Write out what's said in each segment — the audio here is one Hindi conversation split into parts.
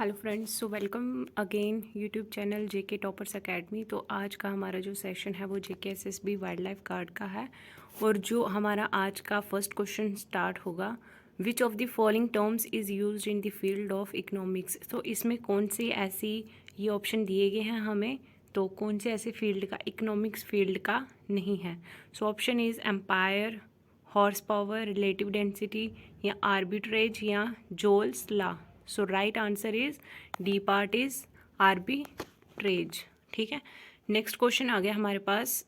Hello friends, so welcome again YouTube channel JK toppers academy. तो आज का हमारा जो सेशन है वो JK SSB wild life guard का है। और जो हमारा आज का फर्स्ट क्वेश्चन स्टार्ट होगा, विच of the following terms is used in the field of economics. तो इसमें कौन सी ऐसी ये ऑप्शन दिए गए हैं हमें, तो कौन से ऐसे फील्ड का इकोनॉमिक्स फील्ड का नहीं है। So option is ampere, horse power, relative density, या आर्बिट्रेज, या Joule's law. So right answer is D part is arbitrage. ठीक है, नेक्स्ट क्वेश्चन आ गया हमारे पास।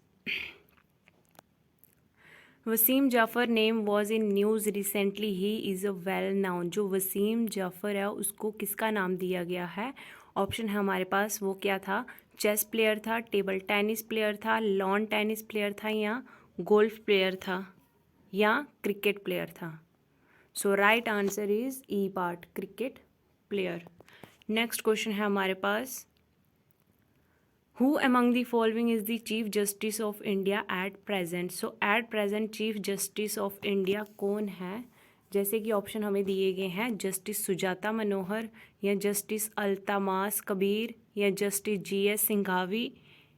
Wasim Jaffer name was in news recently, he is a well known. जो वसीम जाफ़र है उसको किसका नाम दिया गया है। ऑप्शन है हमारे पास, वो क्या था, चेस प्लेयर था, टेबल टेनिस प्लेयर था, लॉन टेनिस प्लेयर था, या गोल्फ प्लेयर था, या क्रिकेट प्लेयर था। So right answer is E part, cricket player. Next question है हमारे पास, who among the following is the chief justice of India at present. So at present chief justice of India कौन है। जैसे कि ऑप्शन हमें दिए गए हैं, जस्टिस सुजाता मनोहर, या जस्टिस अल्तामास कबीर, या जस्टिस जीएस सिंघावी,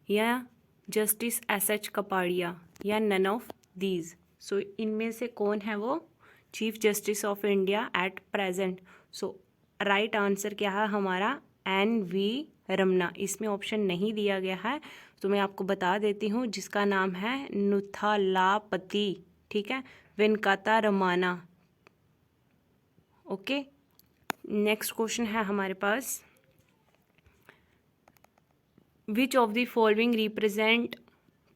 या जस्टिस एसएच कपाड़िया, या नन ऑफ दीज। सो इनमें से कौन है वो chief justice of India at present. So right answer क्या है हमारा, एन वी रमना। इसमें ऑप्शन नहीं दिया गया है, तो मैं आपको बता देती हूँ, जिसका नाम है नुथालापति। ठीक है, Venkata Ramana. Okay, next question है हमारे पास, which of the following represent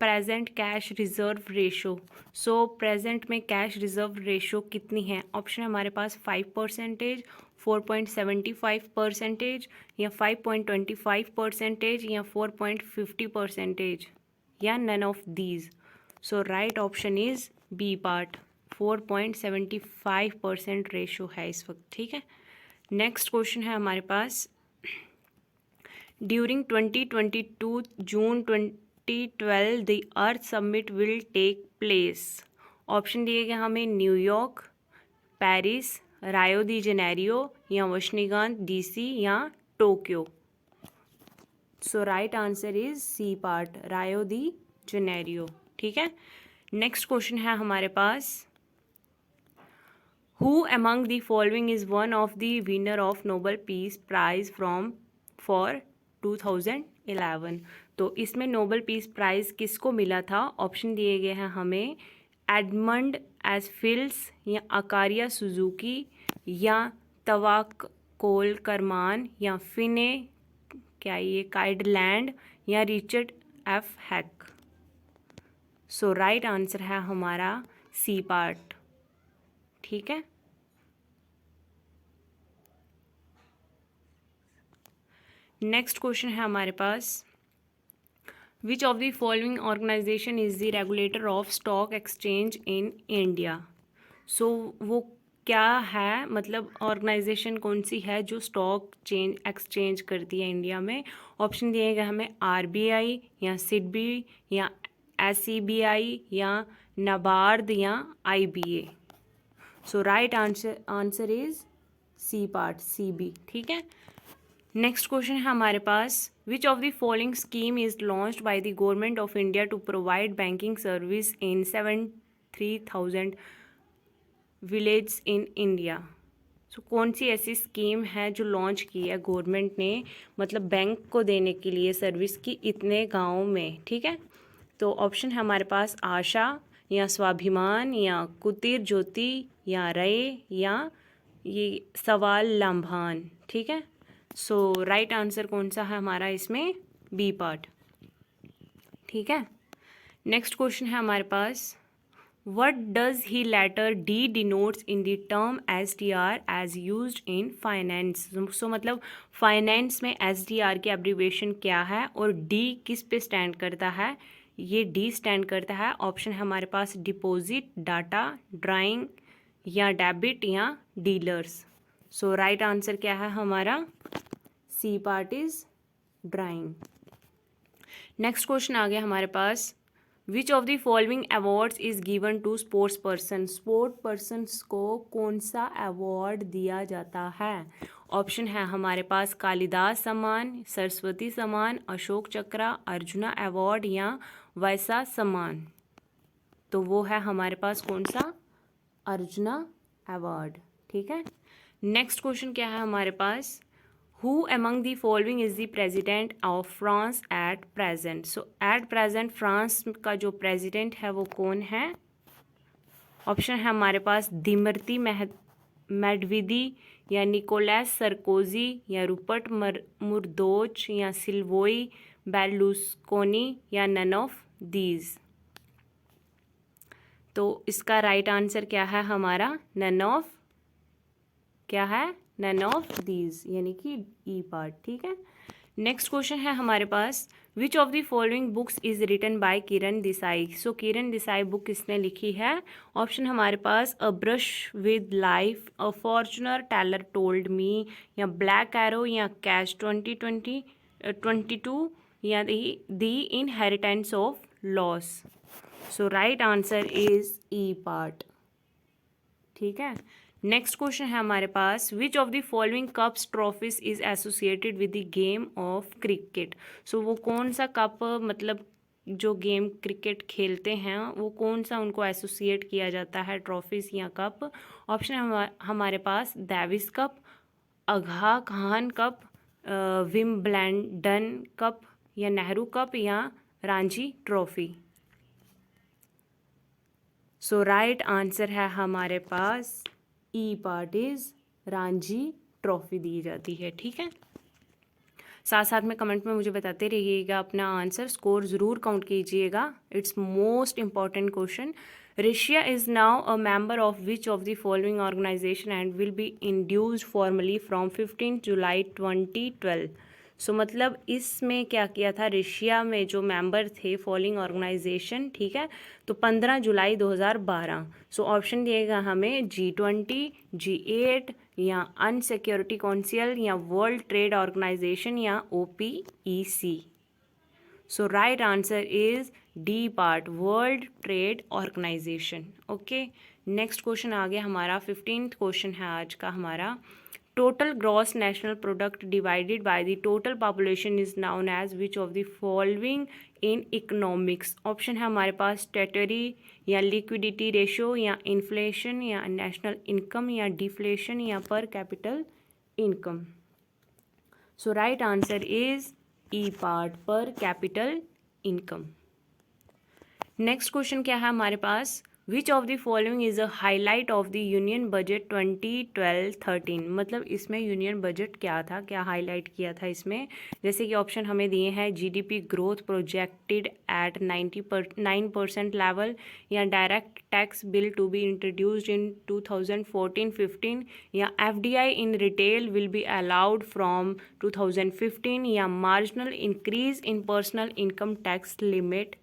present cash reserve ratio. So present में कैश रिजर्व रेशो कितनी है। ऑप्शन है हमारे पास 5%, 4.75%, या 5.25%, या 4.50%, या none of these. So right option is B part, 4.75% ratio है इस वक्त। ठीक है, नेक्स्ट क्वेश्चन है हमारे पास, during 2022 June 2012 the earth summit will take place. Option दिए गए हमें, New York, Paris, Rio de Janeiro, या वाशिंगटन डीसी, या Tokyo. So right answer is C part, Rio de Janeiro. ठीक है, नेक्स्ट क्वेश्चन है हमारे पास, who among the following is one of the winner of Nobel peace prize from for 2011। तो इसमें नोबेल पीस प्राइज़ किसको मिला था। ऑप्शन दिए गए हैं हमें, एडमंड एसफिल्स, या अकारिया सुजुकी, या तवाक्कोल करमान, या फिने क्या ये काइडलैंड, या रिचर्ड एफ हैक। सो राइट आंसर है हमारा सी पार्ट। ठीक है, नेक्स्ट क्वेश्चन है हमारे पास, which of the following organisation is the regulator of stock exchange in India. So वो क्या है, मतलब ऑर्गेनाइजेशन कौन सी है जो स्टॉक एक्सचेंज करती है इंडिया में। ऑप्शन दिए गए हमें, आरबीआई, या सिडबी, या एसईबीआई, या नाबार्ड, या IBA. So right answer is C part, SEBI. ठीक है, नेक्स्ट क्वेश्चन है हमारे पास, which of the following scheme is launched by the government of India to provide banking service in 73,000 village in India. So कौन सी ऐसी स्कीम है जो लॉन्च की है गवर्नमेंट ने, मतलब बैंक को देने के लिए सर्विस की इतने गाँव में। ठीक है, तो ऑप्शन है हमारे पास, आशा, या स्वाभिमान, या कुटीर ज्योति, या रय, या ये सवाल लाभान। ठीक है, सो राइट आंसर कौन सा है हमारा इसमें, बी पार्ट। ठीक है, नेक्स्ट क्वेश्चन है हमारे पास, what does the letter D denotes in the term S D R as use in finance. So मतलब फाइनेंस में एस डी आर की एब्रीविएशन क्या है, और डी किस पे स्टैंड करता है। ये डी स्टैंड करता है, ऑप्शन है हमारे पास, डिपॉजिट, डाटा, ड्राइंग, या डेबिट, या डीलर्स। सो राइट आंसर क्या है हमारा, C part is drawing. Next question आ गया हमारे पास, which of the following awards is given to sports person, sport persons को कौन सा अवार्ड दिया जाता है? ऑप्शन है हमारे पास कालिदास सम्मान, सरस्वती सम्मान, अशोक चक्र, अर्जुना अवार्ड या वैसा सम्मान। तो वो है हमारे पास कौन सा? अर्जुना अवार्ड। ठीक है। नेक्स्ट क्वेश्चन क्या है हमारे पास? Who among the following is the president of France at present? So at present France का जो प्रेजिडेंट है वो कौन है? ऑप्शन है हमारे पास दिमित्री मेडवेदेव या निकोलस सरकोजी या रूपर्ट मुर्दोच या सिल्वियो बेर्लुस्कोनी या नन ऑफ दीज। तो इसका राइट आंसर क्या है हमारा? नन ऑफ, क्या है? नन ऑफ दीज, यानी कि ई पार्ट। ठीक है। नेक्स्ट क्वेश्चन है हमारे पास, which of the following books is written by Kiran Desai? So Kiran Desai book किसने लिखी है? ऑप्शन हमारे पास a brush with life, a fortune teller told me, या ब्लैक एरो, या कैच 2022, या the inheritance of loss. So right answer is E part. ठीक है। नेक्स्ट क्वेश्चन है हमारे पास, which of the following cups trophies is associated with the game of cricket? सो वो कौन सा कप, मतलब जो गेम क्रिकेट खेलते हैं वो कौन सा उनको एसोसिएट किया जाता है, ट्रॉफीज या कप? ऑप्शन है हमारे पास डेविस कप, आगा खान कप, विम्बलडन कप, या नेहरू कप, या रणजी ट्रॉफी। सो राइट आंसर है हमारे पास ई पार्ट इज रणजी ट्रॉफी दी जाती है। ठीक है। साथ साथ में कमेंट में मुझे बताते रहिएगा अपना आंसर, स्कोर ज़रूर काउंट कीजिएगा। It's most important question. Russia is now a member of which of the following organisation and will be induced formally from 15 July 2012। So मतलब इसमें क्या किया था, रशिया में जो मेंबर थे फॉलोइंग ऑर्गेनाइजेशन, ठीक है, तो 15 जुलाई 2012। सो ऑप्शन दिएगा हमें G20, G8, या अनसिक्योरिटी काउंसिल, या वर्ल्ड ट्रेड ऑर्गेनाइजेशन, या OPEC। So right answer is D part, world trade organisation. Okay. Next question आ गया हमारा, 15th क्वेश्चन है आज का हमारा, total gross national product divided by the total population is known as which of the following in economics? Option है हमारे पास टेटरी, या लिक्विडिटी रेशो, या इन्फ्लेशन, या नेशनल इनकम, या डिफ्लेशन, या per capital income. So right answer is E part, per capital income. Next question क्या है हमारे पास, which of the following is a highlight of the union budget 2012-13? मतलब इसमें यूनियन बजट क्या था, क्या हाईलाइट किया था इसमें? जैसे कि ऑप्शन हमें दिए हैं, GDP growth projected at 9% level, या direct tax bill to be introduced in 2014-15, या FDI in retail will be allowed from 2015, या marginal increase in personal income tax limit,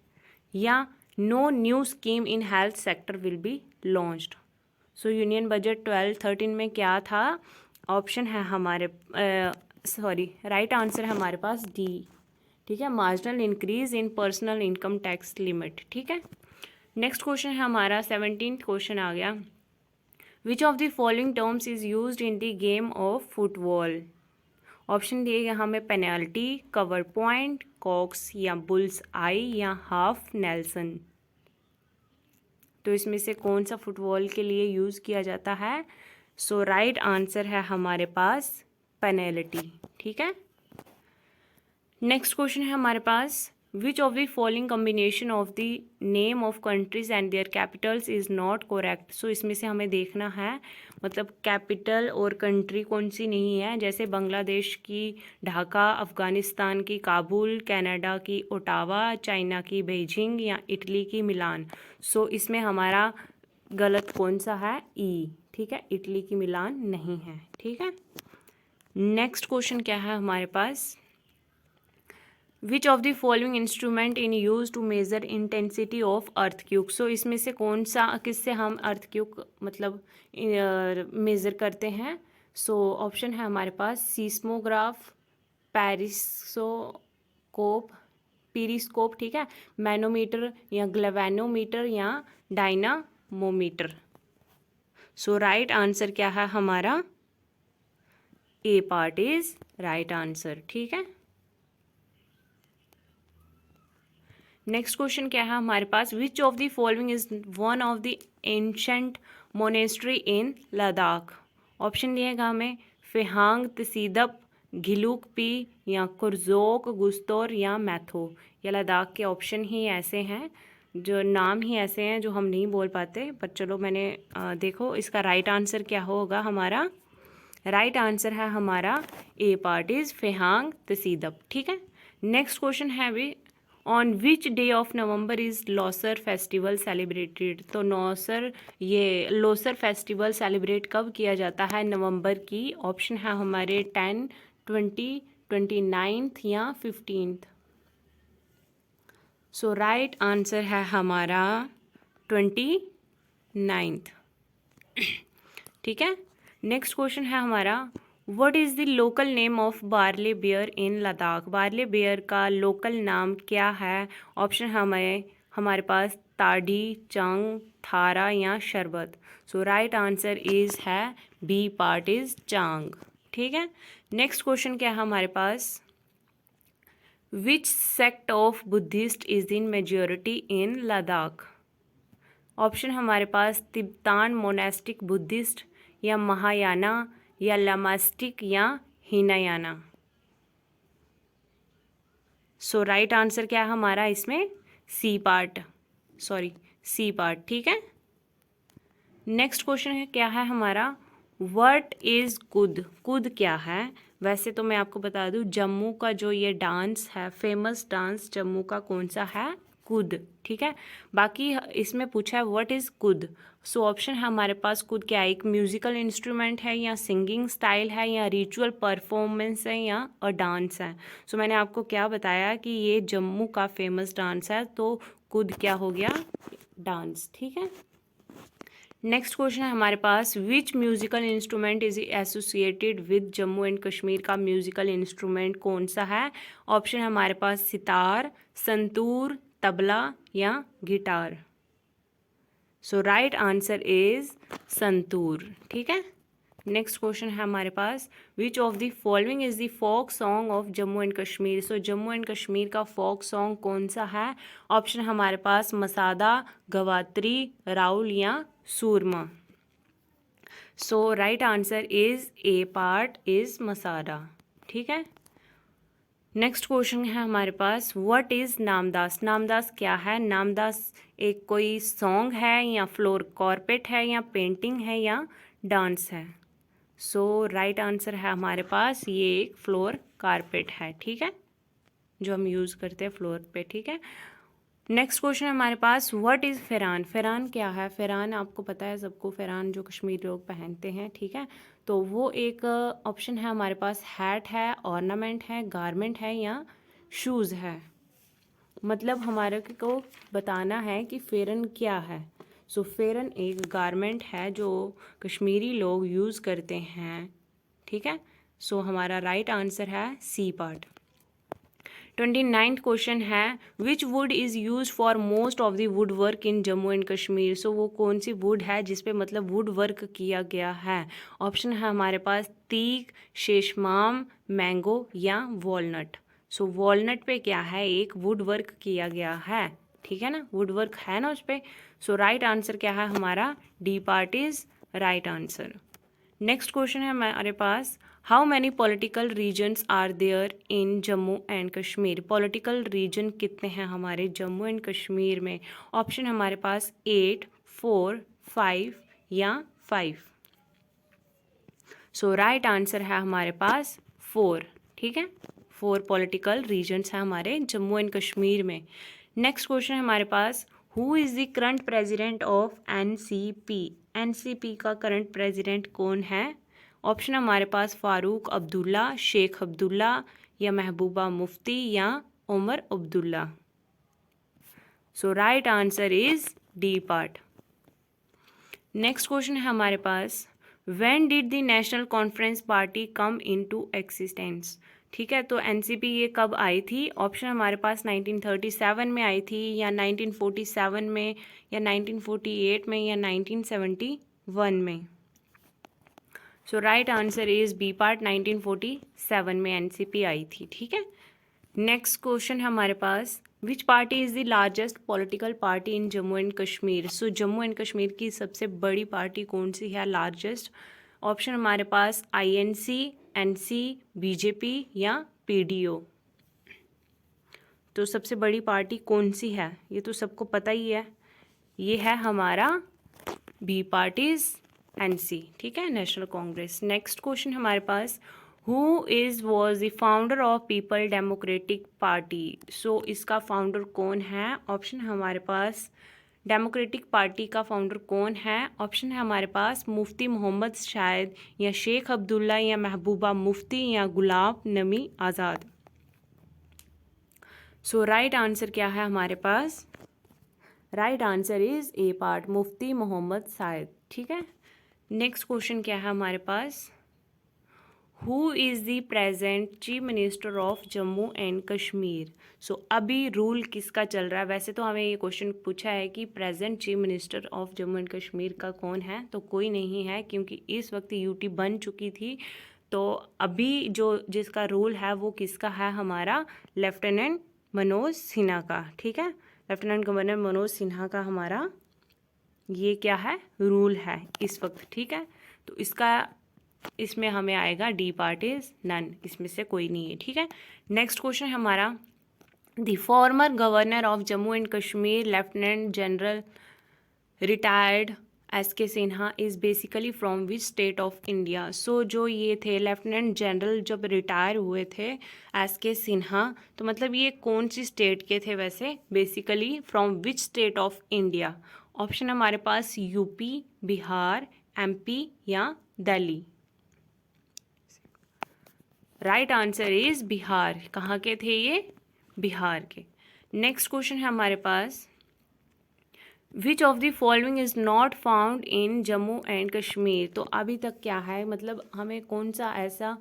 या no new scheme in health sector will be launched. So union budget 12-13 में क्या था? ऑप्शन है हमारे राइट आंसर है हमारे पास डी। ठीक है, marginal increase in personal income tax limit. ठीक है। नेक्स्ट क्वेश्चन है हमारा 17th क्वेश्चन आ गया, विच of the following terms is used in the game of football? Option दिए गए हमें, पेनल्टी, कवर पॉइंट, कॉक्स, या बुल्स आई, या हाफ नेल्सन। तो इसमें से कौन सा फुटबॉल के लिए यूज़ किया जाता है? सो राइट आंसर है हमारे पास पेनल्टी। ठीक है। नेक्स्ट क्वेश्चन है हमारे पास, which of the following combination of the name of countries and their capitals is not correct? So इसमें से हमें देखना है, मतलब कैपिटल और कंट्री कौन सी नहीं है। जैसे बांग्लादेश की ढाका, अफ़गानिस्तान की काबुल, कनाडा की ओटावा, चाइना की बीजिंग, या इटली की मिलान। सो इसमें हमारा गलत कौन सा है? ई। ठीक है, इटली की मिलान नहीं है। ठीक है। नेक्स्ट क्वेश्चन क्या है हमारे पास, which of the following instrument in use to measure intensity of earthquake? So इसमें से कौन सा, किससे हम अर्थक्यूक मतलब मेज़र करते हैं? सो ऑप्शन है हमारे पास, सीस्मोग्राफ, पेरिस्कोप, पीरिस्कोप, ठीक है, मैनोमीटर या ग्लैवेनोमीटर या डायनामोमीटर। सो राइट आंसर क्या है हमारा, A part is right answer, ठीक है। नेक्स्ट क्वेश्चन क्या है हमारे पास, which of the following is one of the ancient monastery in Ladakh. Option दिएगा हमें फेहांग, तसीदप, घिलुकपी या कुर्जोक, गुस्तौर या मैथो। ये लद्दाख के ऑप्शन ही ऐसे हैं, जो नाम ही ऐसे हैं जो हम नहीं बोल पाते, पर चलो मैंने देखो इसका राइट आंसर क्या होगा हमारा। राइट आंसर है हमारा ए पार्ट इज फेहांग तसीदप, ठीक है। नेक्स्ट क्वेश्चन है भी, on which day of November is Losar festival celebrated. तो लोसर फेस्टिवल सेलिब्रेट कब किया जाता है, नवंबर की। ऑप्शन है हमारे 10, 20, 29 या 15। सो राइट आंसर है हमारा 29, ठीक है। नेक्स्ट क्वेश्चन है हमारा, what is the local name of barley beer in Ladakh. Barley beer का लोकल नाम क्या है। ऑप्शन हमारे पास ताड़ी, चंग, थारा या शरबत। सो राइट आंसर इज है बी पार्ट इज चांग, ठीक है। नेक्स्ट क्वेश्चन क्या है हमारे पास, which sect of Buddhist is in majority in Ladakh. Option हमारे पास तिब्तान मोनेस्टिक बुद्धिस्ट या महायाना या लामास्टिक या हीनायाना। सो राइट आंसर क्या है हमारा इसमें, सी पार्ट, ठीक है। नेक्स्ट क्वेश्चन है क्या है हमारा, व्हाट इज कुद। कुद क्या है। वैसे तो मैं आपको बता दूं, जम्मू का जो ये डांस है, फेमस डांस जम्मू का कौन सा है, कुद, ठीक है। बाकी इसमें पूछा है व्हाट इज़ कुद। सो ऑप्शन है हमारे पास, कुद क्या एक म्यूजिकल इंस्ट्रूमेंट है या सिंगिंग स्टाइल है या रिचुअल परफॉर्मेंस है या डांस है। सो मैंने आपको क्या बताया कि ये जम्मू का फेमस डांस है, तो कुद क्या हो गया, डांस, ठीक है। नेक्स्ट क्वेश्चन है हमारे पास, which musical instrument is associated with Jammu and Kashmir का म्यूजिकल इंस्ट्रूमेंट कौन सा है। ऑप्शन है हमारे पास सितार, संतूर, तबला या guitar. So right answer is santoor, ठीक है। नेक्स्ट क्वेश्चन है हमारे पास, which of the following is the folk song of Jammu and Kashmir. So Jammu and Kashmir का फोक सॉन्ग कौन सा है। ऑप्शन हमारे पास मसादा, गवात्री, राउल या सूरमा। So right answer is A part is Masada, ठीक है। नेक्स्ट क्वेश्चन है हमारे पास, व्हाट इज़ नामदास। नामदास क्या है। नामदास एक कोई सॉन्ग है या फ्लोर कॉर्पेट है या पेंटिंग है या डांस है। सो राइट आंसर है हमारे पास ये एक फ्लोर कारपेट है, ठीक है, जो हम यूज़ करते हैं फ्लोर पे, ठीक है। नेक्स्ट क्वेश्चन है हमारे पास, व्हाट इज़ फ़ेरान। फ़ेरान क्या है। फ़ेरान आपको पता है सबको, फ़ेरान जो कश्मीरी लोग पहनते हैं, ठीक है। तो वो एक ऑप्शन है हमारे पास, हैट है, ऑर्नामेंट है, गारमेंट है या शूज़ है। मतलब हमारे को बताना है कि फ़ेरन क्या है। सो फ़ेरन एक गारमेंट है जो कश्मीरी लोग यूज़ करते हैं, ठीक है। सो हमारा राइट आंसर है सी पार्ट। 29th क्वेश्चन है, which wood is use for most of the wood work in Jammu and Kashmir. So वो कौन सी वुड है जिस पे मतलब वुड वर्क किया गया है। ऑप्शन है हमारे पास तीक, शेषमाम, मैंगो या वॉलनट। सो वॉलनट पे क्या है, एक वुड वर्क किया गया है, ठीक है ना, वुड वर्क है ना उस पर। सो राइट आंसर क्या है हमारा, D part is right answer. Next question है हमारे पास, how many political regions are there in Jammu and Kashmir. Political region कितने हैं हमारे जम्मू एंड कश्मीर में। ऑप्शन हमारे पास 8, 4, 5 या 5। सो राइट आंसर है हमारे पास 4, ठीक है। 4 पॉलिटिकल रीजन्स हैं हमारे जम्मू एंड कश्मीर में। नेक्स्ट क्वेश्चन है हमारे पास, who is the current president of NCP. NCP का करंट प्रेजिडेंट कौन है। ऑप्शन हमारे पास फारूक अब्दुल्ला, शेख अब्दुल्ला या महबूबा मुफ्ती या Omar Abdullah. So right answer is D part. Next question है हमारे पास, when did the national conference party come into existence? ठीक है, तो एनसीपी ये कब आई थी? ऑप्शन हमारे पास 1937 में आई थी, या 1947 में, या 1948 में, या 1971 में। So right answer is B part, 1947 में एनसीपी आई थी। ठीक है, नेक्स्ट क्वेश्चन है हमारे पास, which party is the largest political party in Jammu and Kashmir? So Jammu and Kashmir की सबसे बड़ी पार्टी कौन सी है, लार्जेस्ट? ऑप्शन हमारे पास आईएनसी, एनसी, बीजेपी या पीडीओ। तो सबसे बड़ी पार्टी कौन सी है, ये तो सबको पता ही है, ये है हमारा बी पार्टीज, एनसी। ठीक है, नेशनल कांग्रेस। नेक्स्ट क्वेश्चन हमारे पास, who was the founder of people democratic party? So इसका फाउंडर कौन है? ऑप्शन हमारे पास डेमोक्रेटिक पार्टी का फाउंडर कौन है? ऑप्शन है हमारे पास मुफ्ती मोहम्मद शायद, या शेख अब्दुल्ला, या महबूबा मुफ्ती, या गुलाम नबी आज़ाद। सो राइट आंसर क्या है हमारे पास? Right answer is A part, Mufti Mohammad शायद। ठीक है, नेक्स्ट क्वेश्चन क्या है हमारे पास, who is the present chief minister of Jammu and Kashmir? So अभी रूल किसका चल रहा है? वैसे तो हमें ये क्वेश्चन पूछा है कि present chief minister of Jammu and Kashmir का कौन है, तो कोई नहीं है, क्योंकि इस वक्त यूटी बन चुकी थी। तो अभी जो जिसका रूल है वो किसका है? हमारा लेफ्टिनेंट मनोज सिन्हा का। ठीक है, लेफ्टिनेंट गवर्नर मनोज सिन्हा का हमारा ये क्या है, रूल है इस वक्त। ठीक है, तो इसमें हमें आएगा डी पार्ट इज नन, इसमें से कोई नहीं है। ठीक है, नेक्स्ट क्वेश्चन हमारा, the former governor of Jammu and Kashmir lieutenant general retired S K Sinha is basically from which state of India? So जो ये थे लेफ्टिनेंट जनरल जब रिटायर हुए थे एस के सिन्हा, तो मतलब ये कौन सी स्टेट के थे वैसे? Basically from which state of India? Option हमारे पास यूपी, बिहार, एमपी या Delhi. Right answer is Bihar. कहाँ के थे ये? बिहार के। नेक्स्ट क्वेश्चन है हमारे पास, which of the following is not found in Jammu and Kashmir? तो अभी तक क्या है, मतलब हमें कौन सा ऐसा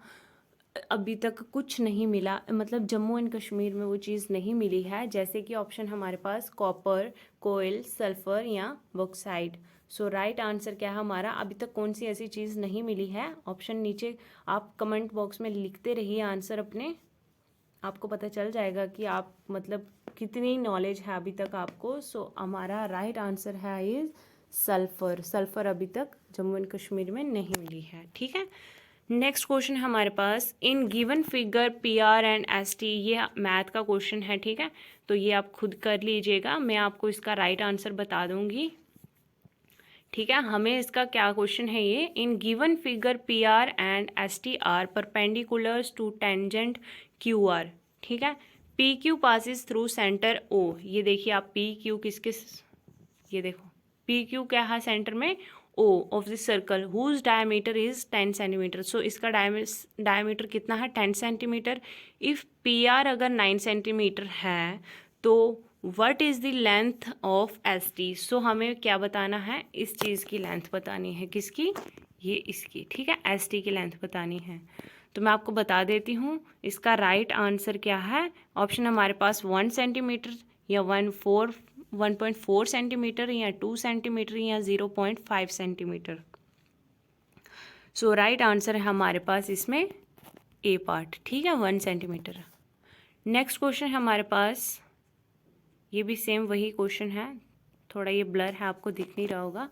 अभी तक कुछ नहीं मिला, मतलब जम्मू एंड कश्मीर में वो चीज़ नहीं मिली है, जैसे कि ऑप्शन हमारे पास कॉपर, कोयल, सल्फर या बॉक्साइट। सो राइट आंसर क्या है हमारा? अभी तक कौन सी ऐसी चीज़ नहीं मिली है? ऑप्शन नीचे आप कमेंट बॉक्स में लिखते रहिए आंसर अपने, आपको पता चल जाएगा कि आप मतलब कितनी नॉलेज है अभी तक आपको। सो हमारा राइट आंसर है इज सल्फर। सल्फर अभी तक जम्मू एंड कश्मीर में नहीं मिली है। ठीक है, नेक्स्ट क्वेश्चन है हमारे पास, in given figure PR and ST, ये मैथ का क्वेश्चन है। ठीक है, तो ये आप खुद कर लीजिएगा, मैं आपको इसका राइट आंसर बता दूंगी। ठीक है, हमें इसका क्या क्वेश्चन है ये, in given figure P R and S T R perpendiculars to tangent Q R. ठीक है, P Q passes through centre O. ये देखिए आप पी क्यू ये देखो पी क्यू क्या है सेंटर में? O of this circle whose diameter is 10 centimetre. So इसका डायमीटर कितना है? 10 सेंटीमीटर। इफ़ पी आर अगर 9 सेंटीमीटर है तो what is the length of S T? So हमें क्या बताना है? इस चीज़ की लेंथ बतानी है। किसकी? ये इसकी। ठीक है, एस टी की लेंथ बतानी है। तो मैं आपको बता देती हूँ इसका राइट आंसर क्या है। ऑप्शन हमारे पास 1 सेंटीमीटर या 1.4 सेंटीमीटर या 2 सेंटीमीटर या 0.5 सेंटीमीटर। सो राइट आंसर है हमारे पास इसमें ए पार्ट। ठीक है, 1 सेंटीमीटर। नेक्स्ट क्वेश्चन है हमारे पास, ये भी सेम वही क्वेश्चन है, थोड़ा ये ब्लर है आपको दिख नहीं रहा होगा।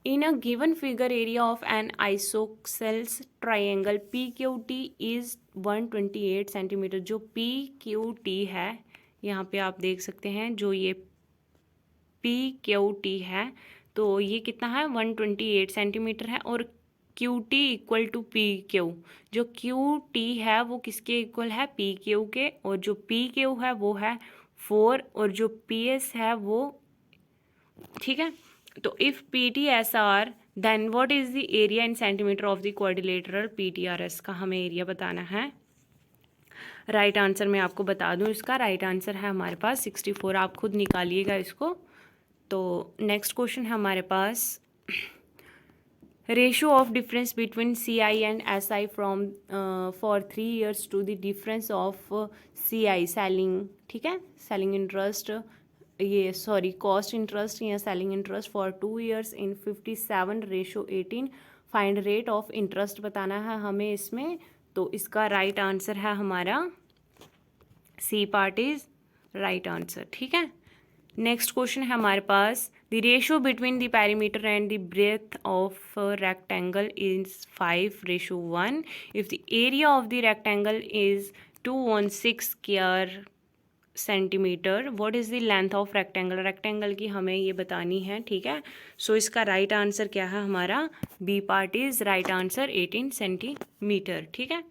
In a given figure area of an isosceles triangle P Q T is 128 centimetre. जो पी क्यू टी है यहाँ पे आप देख सकते हैं, जो ये पी क्यू टी है तो ये कितना है? 128 सेंटीमीटर है। और Q T equal to P Q, जो क्यू टी है वो किसके इक्वल है? पी क्यू के। और जो पी क्यू है वो है 4 और जो पी एस है वो, ठीक है। तो if P T S R then what is the area in centimetre of the quadrilateral P T R S का हमें एरिया बताना है। राइट आंसर मैं आपको बता दूं, इसका राइट आंसर है हमारे पास 64। आप खुद निकालिएगा इसको। तो नेक्स्ट क्वेश्चन है हमारे पास, ratio of difference between CI and SI from for 3 years to the difference of CI selling, ठीक है, सेलिंग इंटरेस्ट, ये सॉरी कॉस्ट इंटरेस्ट या selling interest for 2 years in 57:18। Find rate of interest बताना है हमें इसमें। तो इसका राइट आंसर है हमारा C part is right answer, ठीक है। नेक्स्ट क्वेश्चन है हमारे पास, the ratio between the perimeter and the breadth of rectangle is 5:1 if the area of the rectangle is 216 square centimetre. What is the length of rectangle, rectangle की हमें ये बतानी है, ठीक है। सो इसका राइट आंसर क्या है हमारा, B part is right answer 18 centimetre, ठीक है।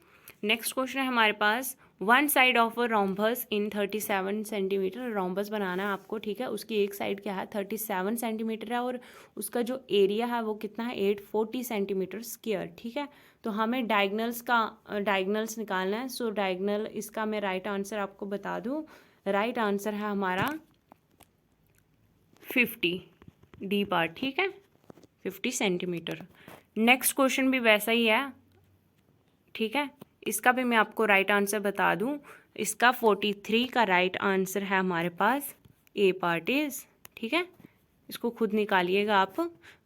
नेक्स्ट क्वेश्चन है हमारे पास, one side of a rhombus in 37 centimetre. Rhombus बनाना है आपको, ठीक है। उसकी एक साइड क्या है 37 सेंटीमीटर है और उसका जो एरिया है वो कितना है 840 सेंटीमीटर स्क्वायर, ठीक है। तो हमें डायगनल्स निकालना है। सो डायगनल इसका मैं राइट आंसर आपको बता दूँ, राइट आंसर है हमारा 50, डी पार्ट, ठीक है, 50 सेंटीमीटर। नेक्स्ट क्वेश्चन भी वैसा ही है, ठीक है। इसका भी मैं आपको राइट आंसर बता दूं, इसका 43 का राइट आंसर है हमारे पास, ए पार्ट इज, ठीक है। इसको खुद निकालिएगा आप,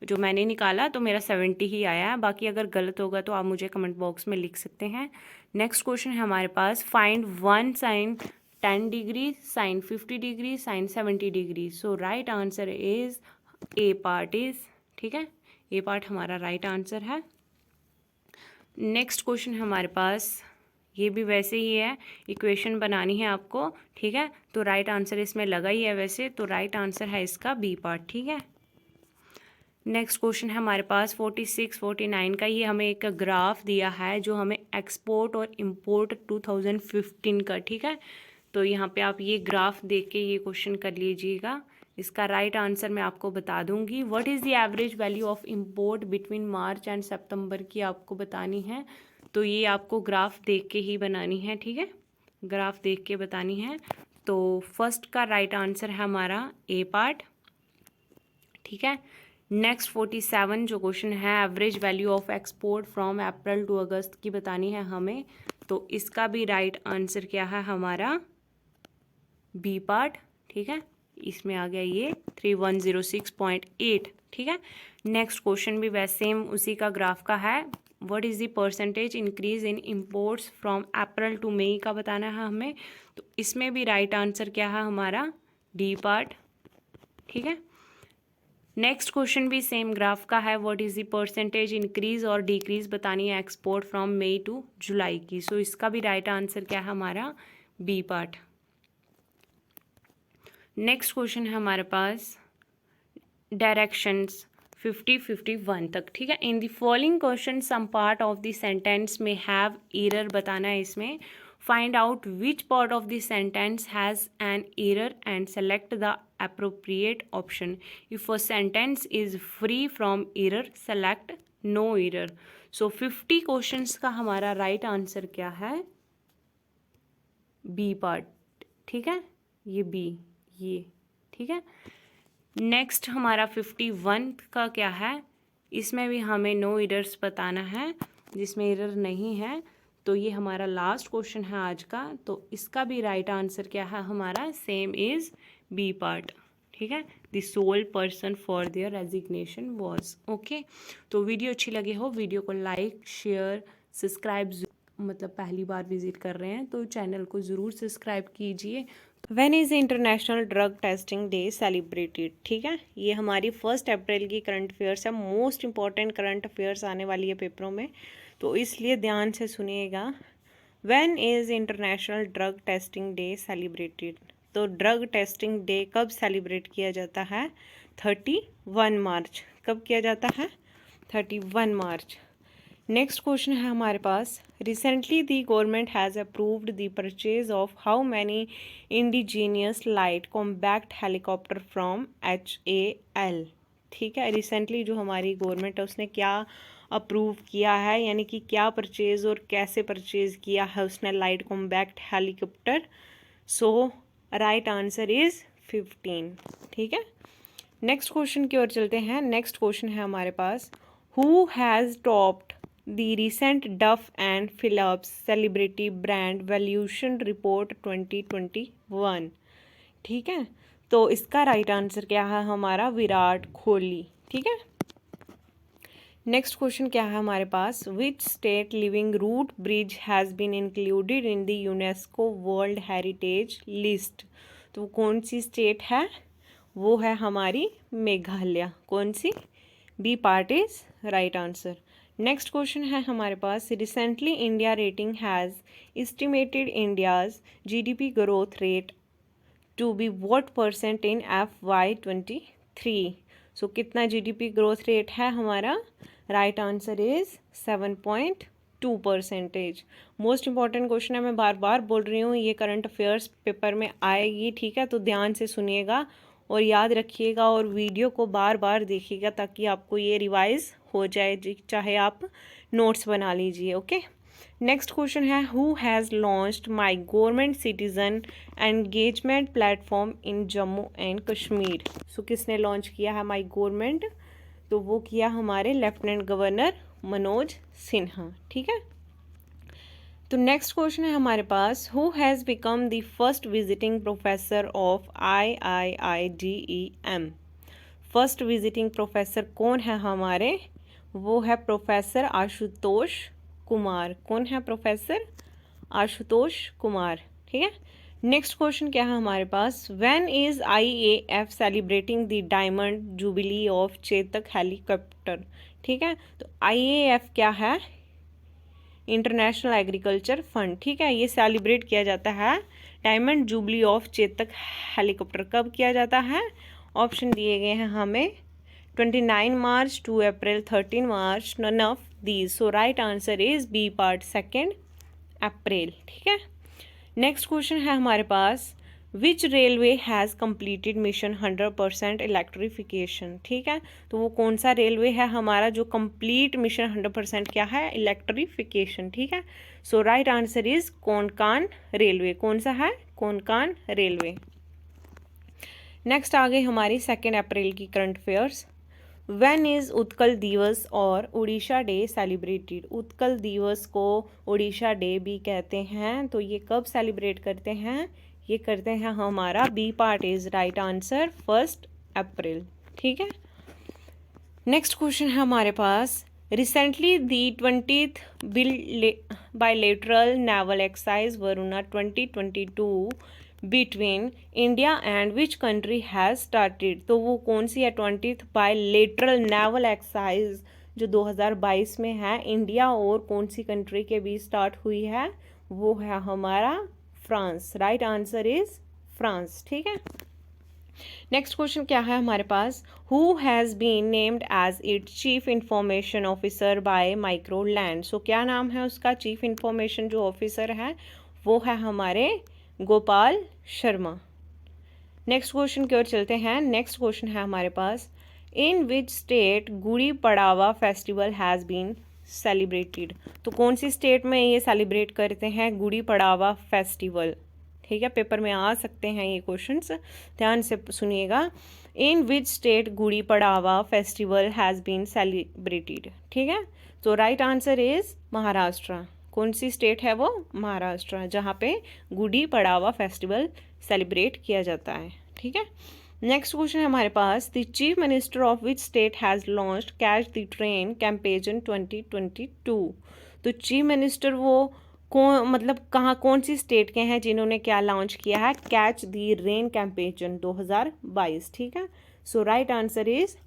जो मैंने निकाला तो मेरा 70 ही आया है, बाकी अगर गलत होगा तो आप मुझे कमेंट बॉक्स में लिख सकते हैं। नेक्स्ट क्वेश्चन है हमारे पास, find one sine 10 degree, sine 50 degree, sine 70 degree. So right answer is A part is, ठीक है, ए पार्ट हमारा राइट आंसर है। नेक्स्ट क्वेश्चन है हमारे पास, ये भी वैसे ही है, इक्वेशन बनानी है आपको, ठीक है। तो राइट आंसर इसमें लगा ही है वैसे, तो राइट आंसर है इसका बी पार्ट, ठीक है। नेक्स्ट क्वेश्चन है हमारे पास 46, 49 का, ये हमें एक ग्राफ दिया है जो हमें एक्सपोर्ट और इंपोर्ट 2015 का, ठीक है। तो यहाँ पे आप ये ग्राफ देख के ये क्वेश्चन कर लीजिएगा। इसका राइट आंसर मैं आपको बता दूंगी। What is the average value of import between March and September की आपको बतानी है। तो ये आपको ग्राफ देख के ही बनानी है, ठीक है, ग्राफ देख के बतानी है। तो फर्स्ट का राइट आंसर है हमारा ए पार्ट, ठीक है। नेक्स्ट 47 जो क्वेश्चन है, average value of export from April to August की बतानी है हमें। तो इसका भी राइट आंसर क्या है हमारा, बी पार्ट, ठीक है। इसमें आ गया ये 3106.8, ठीक है। नेक्स्ट क्वेश्चन भी वैसे सेम उसी का ग्राफ का है। What is the percentage increase in imports from April to May का बताना है हमें। तो इसमें भी राइट आंसर क्या है हमारा, डी पार्ट, ठीक है। नेक्स्ट क्वेश्चन भी सेम ग्राफ का है। What is the percentage increase और डिक्रीज बतानी है एक्सपोर्ट फ्रॉम मई टू जुलाई की। सो इसका भी राइट आंसर क्या है हमारा, बी पार्ट। नेक्स्ट क्वेश्चन है हमारे पास, डायरेक्शंस 50-51 तक, ठीक है। In the following question some part of the sentence में हैव एरर बताना है इसमें। Find out which part of the sentence has an error and select the appropriate option. If a sentence is free from error, select no error. So 50 questions का हमारा राइट आंसर क्या है, बी पार्ट, ठीक है, ये बी, ये, ठीक है। नेक्स्ट हमारा 51 का क्या है, इसमें भी हमें नो एरर्स बताना है, जिसमें एरर नहीं है। तो ये हमारा लास्ट क्वेश्चन है आज का। तो इसका भी राइट आंसर क्या है हमारा, सेम इज बी पार्ट, ठीक है। The sole person for their resignation was, okay. तो वीडियो अच्छी लगी हो, वीडियो को लाइक शेयर सब्सक्राइब, मतलब पहली बार विजिट कर रहे हैं तो चैनल को ज़रूर सब्सक्राइब कीजिए। When is international drug testing day celebrated, ठीक है। ये हमारी 1 अप्रैल की करंट अफेयर्स है, मोस्ट इंपॉर्टेंट करंट अफेयर्स आने वाली है पेपरों में, तो इसलिए ध्यान से सुनिएगा। When is international drug testing day celebrated, तो ड्रग टेस्टिंग डे कब सेलिब्रेट किया जाता है, 31 मार्च। कब किया जाता है, 31 मार्च। नेक्स्ट क्वेश्चन है हमारे पास, recently the government has approved the purchase of how many indigenous light combat helicopter from HAL, ठीक है। रिसेंटली जो हमारी गवर्नमेंट है उसने क्या अप्रूव किया है, यानी कि क्या परचेज और कैसे परचेज किया है उसने light combat helicopter. So right answer is 15, ठीक है। नेक्स्ट क्वेश्चन की ओर चलते हैं। नेक्स्ट क्वेश्चन है हमारे पास, who has topped the recent Duff and Phelps celebrity brand valuation report 2021। ठीक है, तो इसका राइट आंसर क्या है हमारा? विराट कोहली। ठीक है, नेक्स्ट क्वेश्चन क्या है हमारे पास? Which state living root bridge has been included in the UNESCO world heritage list. तो कौन सी स्टेट है? वो है हमारी मेघालय। कौन सी? B part is right answer. Next question है हमारे पास, recently India rating has estimated India's GDP growth rate to be what percent in FY23। सो कितना जीडीपी ग्रोथ रेट है हमारा? Right answer is 7.2%। Most important question है, मैं बार बार बोल रही हूँ, ये करंट अफेयर्स पेपर में आएगी। ठीक है, तो ध्यान से सुनिएगा और याद रखिएगा और वीडियो को बार बार देखिएगा ताकि आपको ये रिवाइज हो जाए, चाहे आप नोट्स बना लीजिए। ओके, नेक्स्ट क्वेश्चन है, who has launched my government citizen engagement platform in Jammu and Kashmir. So किसने लॉन्च किया है माई गवर्नमेंट? तो वो किया हमारे लेफ्टिनेंट गवर्नर मनोज सिन्हा। ठीक है, तो नेक्स्ट क्वेश्चन है हमारे पास, who has become the first visiting professor of IIIDEM। First visiting professor कौन है हमारे? वो है प्रोफेसर आशुतोष कुमार। कौन है? प्रोफेसर आशुतोष कुमार। ठीक है, नेक्स्ट क्वेश्चन क्या है हमारे पास, when is IAF celebrating the diamond jubilee of Chetak helicopter. ठीक है, तो IAF क्या है? International agriculture fund. ठीक है, ये सेलिब्रेट किया जाता है diamond jubilee of Chetak helicopter. कब किया जाता है? ऑप्शन दिए गए हैं हमें, 29 March, 2 April, 13 March, none of these. So right answer is B part 2 April. ठीक है, नेक्स्ट क्वेश्चन है हमारे पास, which railway has completed mission 100% electrification. ठीक है, तो वो कौन सा रेलवे है हमारा जो कंप्लीट मिशन 100% क्या है? इलेक्ट्रिफिकेशन। ठीक है, so right answer is Konkan railway. कौन सा है? कोंकण रेलवे। नेक्स्ट आ गई हमारी 2 अप्रैल की current affairs. When is Utkal दिवस और उड़ीसा डे सेलिब्रेटेड। उत्कल दिवस को उड़ीसा डे भी कहते हैं, तो ये कब सेलिब्रेट करते हैं? ये करते हैं हमारा B part is right answer 1 April. ठीक है, नेक्स्ट क्वेश्चन है हमारे पास, recently the 20th bilateral naval exercise Varuna 2022 between India and which country has started. तो वो कौन सी है 20th बायलैटरल नेवल एक्सरसाइज जो 2022 में है, इंडिया और कौन सी कंट्री के बीच स्टार्ट हुई है? वो है हमारा France. Right answer is France. ठीक है, नेक्स्ट क्वेश्चन क्या है हमारे पास, who has been named as its chief information officer by Microland. So क्या नाम है उसका? चीफ इंफॉर्मेशन जो ऑफिसर है वो है हमारे गोपाल शर्मा। नेक्स्ट क्वेश्चन की ओर चलते हैं। नेक्स्ट क्वेश्चन है हमारे पास, in which state Gudi Padwa festival has been celebrated. तो कौन सी स्टेट में ये सेलिब्रेट करते हैं गुड़ी पड़ावा फेस्टिवल? ठीक है, पेपर में आ सकते हैं ये क्वेश्चंस, ध्यान से सुनिएगा। In which state Gudi Padwa festival has been celebrated. ठीक है, तो राइट आंसर इज महाराष्ट्र। कौन सी स्टेट है वो? महाराष्ट्र, जहाँ पे गुड़ी पड़ावा फेस्टिवल सेलिब्रेट किया जाता है। ठीक है, नेक्स्ट क्वेश्चन है हमारे पास, the chief minister of which state has launched catch the train campaign 2022। तो चीफ मिनिस्टर वो कौन, मतलब कहाँ, कौन सी स्टेट के हैं जिन्होंने क्या लॉन्च किया है? Catch the rain campaign 2022। ठीक है, so right answer is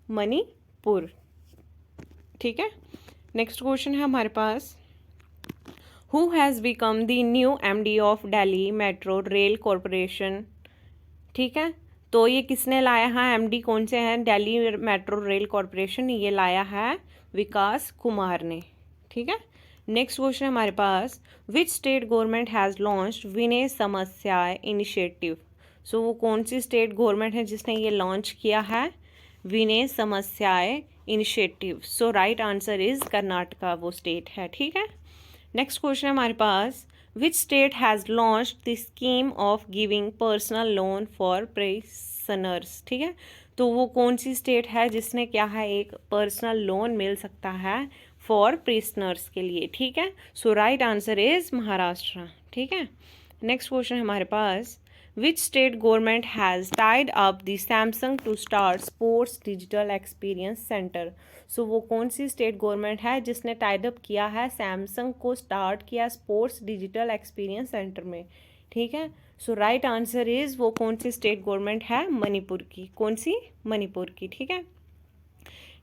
Manipur. ठीक है, नेक्स्ट क्वेश्चन है हमारे पास, who has become the new MD of Delhi metro rail corporation. ठीक है, तो ये किसने लाया है? MD कौन से हैं दिल्ली मेट्रो रेल कॉरपोरेशन? ये लाया है विकास कुमार ने। ठीक है, नेक्स्ट क्वेश्चन हमारे पास, which state government has launched Vinay समस्याएं इनिशिएटिव। सो वो कौन सी स्टेट गवर्नमेंट है जिसने ये लॉन्च किया है? विनय समस्याएं initiative. So right answer is Karnataka, वो स्टेट है। ठीक है, नेक्स्ट क्वेश्चन हमारे पास, which state has launched the scheme of giving personal loan for prisoners. ठीक है, तो वो कौन सी स्टेट है जिसने क्या है एक पर्सनल लोन मिल सकता है फॉर प्रिजनर्स के लिए, ठीक है। So right answer is Maharashtra, ठीक है। नेक्स्ट क्वेश्चन हमारे पास, which state government has tied up the Samsung to start sports digital experience centre. So वो कौन सी स्टेट गवर्नमेंट है जिसने टाइड अप किया है सैमसंग को स्टार्ट किया स्पोर्ट्स डिजिटल एक्सपीरियंस सेंटर में, ठीक है। सो राइट आंसर इज, वो कौन सी स्टेट गवर्नमेंट है, मणिपुर की, कौन सी, मणिपुर की, ठीक है।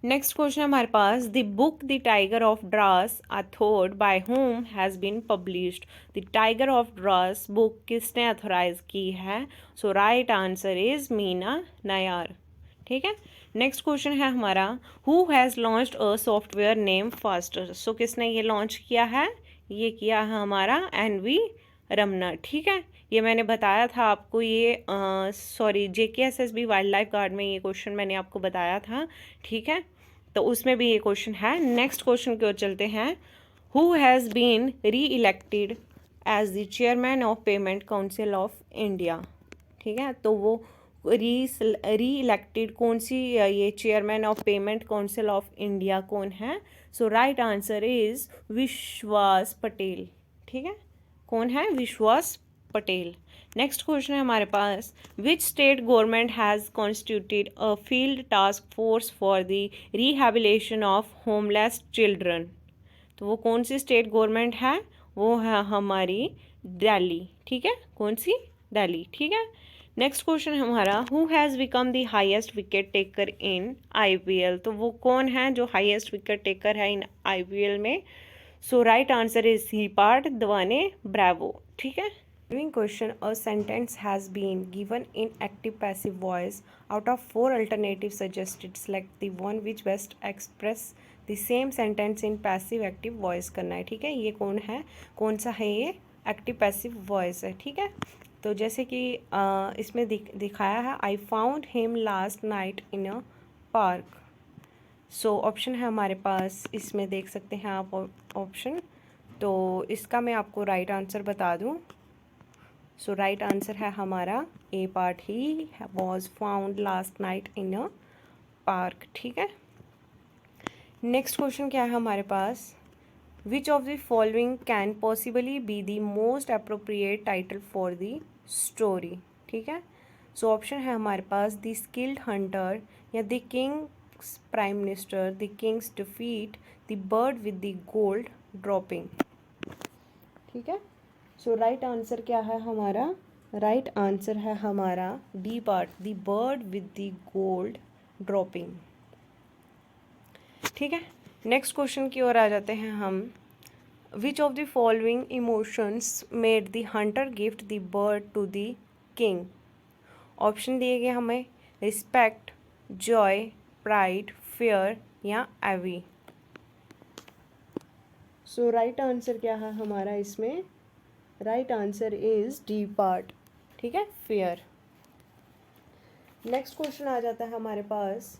नेक्स्ट क्वेश्चन हमारे पास, the book the tiger of Dras authored by home has been published. The tiger of Dras book किसने अथोराइज की है। So right answer is Meena Nair, ठीक है। नेक्स्ट क्वेश्चन है हमारा, who has launched a software name faster. So किसने ये लॉन्च किया है, ये किया है हमारा NV रमना, ठीक है। ये मैंने बताया था आपको, ये sorry JKSSB wild life guard में ये क्वेश्चन मैंने आपको बताया था, ठीक है। तो उसमें भी ये क्वेश्चन है। नेक्स्ट क्वेश्चन की ओर चलते हैं, who has been re elected as the chairman of payment council of India, ठीक है। तो वो री इलेक्टेड कौन सी ये chairman of payment council of India कौन है। सो राइट आंसर इज विश्वास पटेल, ठीक है। कौन है, विश्वास पटेल। नेक्स्ट क्वेश्चन है हमारे पास, which state government has constituted a field task force for the rehabilitation of homeless children. तो वो कौन सी स्टेट गवर्नमेंट है, वो है हमारी दिल्ली, ठीक है, कौन सी, दिल्ली, ठीक है। नेक्स्ट क्वेश्चन हमारा, who has become the highest wicket taker in IPL। तो वो कौन है जो हाईएस्ट विकेट टेकर है इन IPL में। So right answer is सीपार्ट दवाने Bravo, ठीक है। Following question, a sentence has been given in active passive voice. Out of 4 alternatives suggested, select the one which best express the same sentence in passive active voice करना है, ठीक है। ये कौन है, कौन सा है, ये एक्टिव पैसिव वॉइस है, ठीक है। तो जैसे कि इसमें दिखाया है, I found him last night in a park. So option है हमारे पास, इसमें देख सकते हैं आप ऑप्शन। तो इसका मैं आपको राइट आंसर बता दूं। सो राइट आंसर है हमारा A part, he was found last night in a park, ठीक है। नेक्स्ट क्वेश्चन क्या है हमारे पास, which of the following can possibly be the most appropriate title for the story, ठीक है। सो ऑप्शन है हमारे पास, द स्किल्ड हंटर, या the king's prime minister, the king's defeat, the bird with the gold dropping, ठीक है। सो राइट आंसर क्या है हमारा, राइट आंसर है हमारा D part, the bird with the gold dropping, ठीक है। नेक्स्ट क्वेश्चन की ओर आ जाते हैं हम, which of the following emotions made the hunter gift the bird to the king. Option दिए गए हमें, रिस्पेक्ट, जॉय, प्राइड, फेयर या एवी। सो राइट आंसर क्या है हमारा इसमें, right answer is D part, ठीक है, फेयर। नेक्स्ट क्वेश्चन आ जाता है हमारे पास,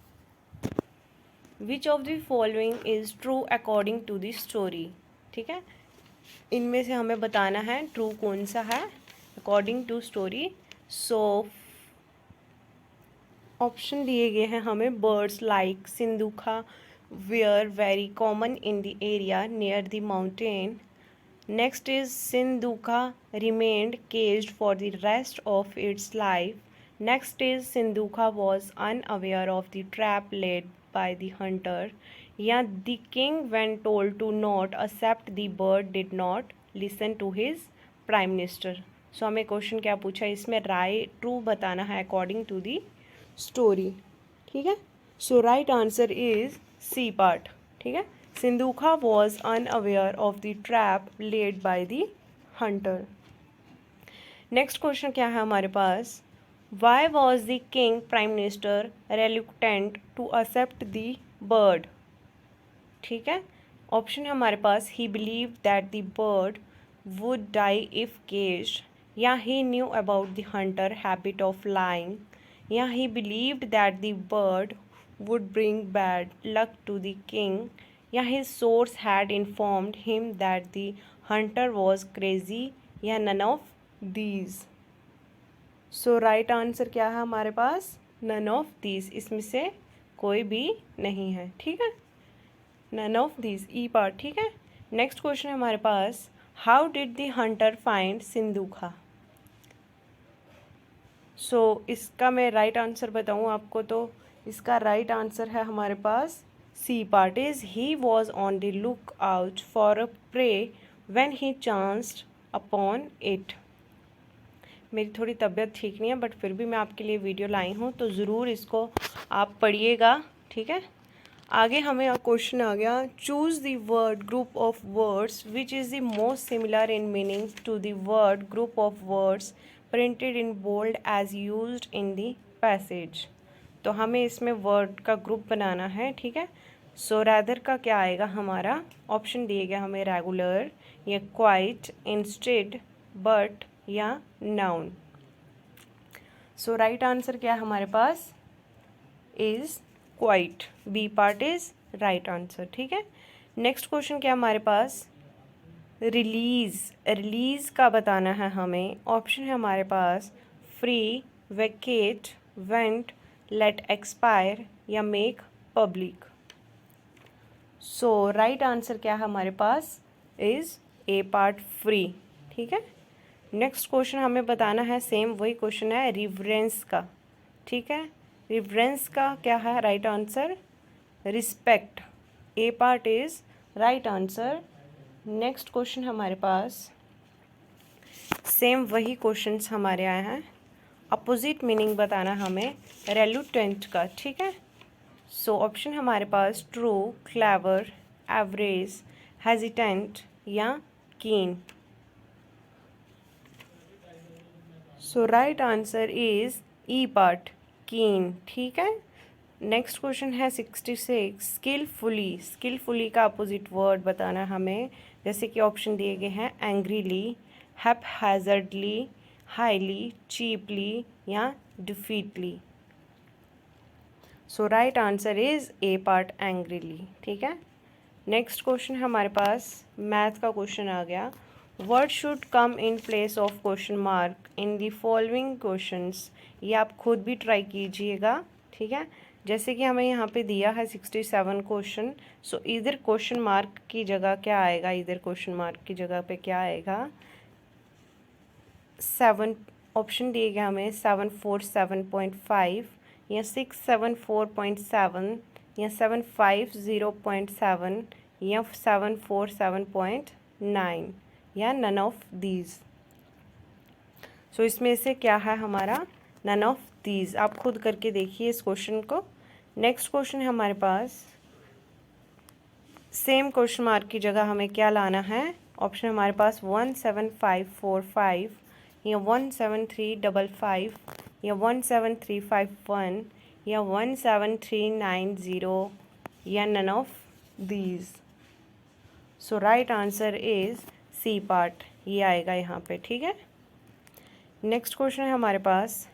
which of the following is true according to the story, ठीक है। इनमें से हमें बताना है ट्रू कौन सा है according to story. So option दिए गए हैं हमें, birds like Sindhuka were very common in the area near the mountain. Next is Sindhuka remained caged for the rest of its life. Next is Sindhuka was unaware of the trap laid by the hunter. Yeah, the king, when told to not accept the bird, did not listen to his prime minister. So हमें क्वेश्चन क्या पूछा, इसमें राय ट्रू बताना है अकॉर्डिंग टू दी स्टोरी, ठीक है। So right answer is C part, ठीक है। Sindhuka was unaware of the trap laid by the hunter. Next question क्या है हमारे पास, why was the king prime minister reluctant to accept the bird, ठीक है। ऑप्शन है हमारे पास, he believe that the bird would die if caged, या he knew about the hunter habit of lying, या he believed that the bird would bring bad luck to the king, या his source had informed him that the hunter was crazy, या none of these. So right answer क्या है हमारे पास, नन ऑफ दीज, इसमें से कोई भी नहीं है, ठीक है, none of these, E part, ठीक है। नेक्स्ट क्वेश्चन है हमारे पास, how did the hunter find सिंधुखा। सो इसका मैं राइट आंसर बताऊँ आपको, तो इसका राइट आंसर है हमारे पास C part is he was on the look out for a prey when he chanced upon it. मेरी थोड़ी तबीयत ठीक नहीं है, बट फिर भी मैं आपके लिए वीडियो लाई हूँ, तो ज़रूर इसको आप पढ़िएगा, ठीक है। आगे हमें क्वेश्चन आ गया, choose the word group of words which is the most similar in meaning to the word group of words printed in bold as used in the passage. तो हमें इसमें वर्ड का ग्रुप बनाना है, ठीक है। सो रैदर का क्या आएगा हमारा, ऑप्शन दिए गया हमें रेगुलर या क्वाइट, इंस्टेड, बट या नाउन। सो राइट आंसर क्या है हमारे पास, is quite, B part is right answer, ठीक है। नेक्स्ट क्वेश्चन क्या हमारे पास, रिलीज, रिलीज का बताना है हमें। ऑप्शन है हमारे पास फ्री, वैकेट, वेंट, लेट एक्सपायर या मेक पब्लिक। सो राइट आंसर क्या है हमारे पास, इज ए पार्ट फ्री, ठीक है। नेक्स्ट क्वेश्चन हमें बताना है, सेम वही क्वेश्चन है रिवरेंस का, ठीक है। रिवरेंस का क्या है right answer, respect, A part is right answer. Next question हमारे पास सेम वही क्वेश्चंस हमारे आए हैं, अपोजिट मीनिंग बताना हमें रेलुटेंट का, ठीक है। सो ऑप्शन हमारे पास ट्रू, क्लेवर, एवरेज, हेजिटेंट या keen. So right answer is E part, keen, ठीक है। नेक्स्ट क्वेश्चन है 66, स्किलफुली, स्किलफुली का अपोजिट वर्ड बताना हमें, जैसे कि ऑप्शन दिए गए हैं एंग्रीली, हैपहैज़र्डली, हाईली, चीपली या deftly. So right answer is A part angrily, ठीक है। नेक्स्ट क्वेश्चन है हमारे पास मैथ का क्वेश्चन आ गया, word should come in place of question mark in the following questions. ये आप खुद भी ट्राई कीजिएगा, ठीक है। जैसे कि हमें यहाँ पे दिया है 67 क्वेश्चन, सो इधर क्वेश्चन मार्क की जगह क्या आएगा, इधर क्वेश्चन मार्क की जगह पे क्या आएगा, 7 ऑप्शन दिए गए हमें 747.5 या 674.7 या 750.7 या 747.9 या नन ऑफ दीज। सो इसमें से क्या है हमारा, नन ऑफ दीज। आप खुद करके देखिए इस क्वेश्चन को। नेक्स्ट क्वेश्चन है हमारे पास, सेम क्वेश्चन मार्क की जगह हमें क्या लाना है, ऑप्शन हमारे पास 17545 या 17355 या 17351 या 17390 या none of these. So right answer is C part, ये आएगा यहाँ पे, ठीक है। नेक्स्ट क्वेश्चन है हमारे पास,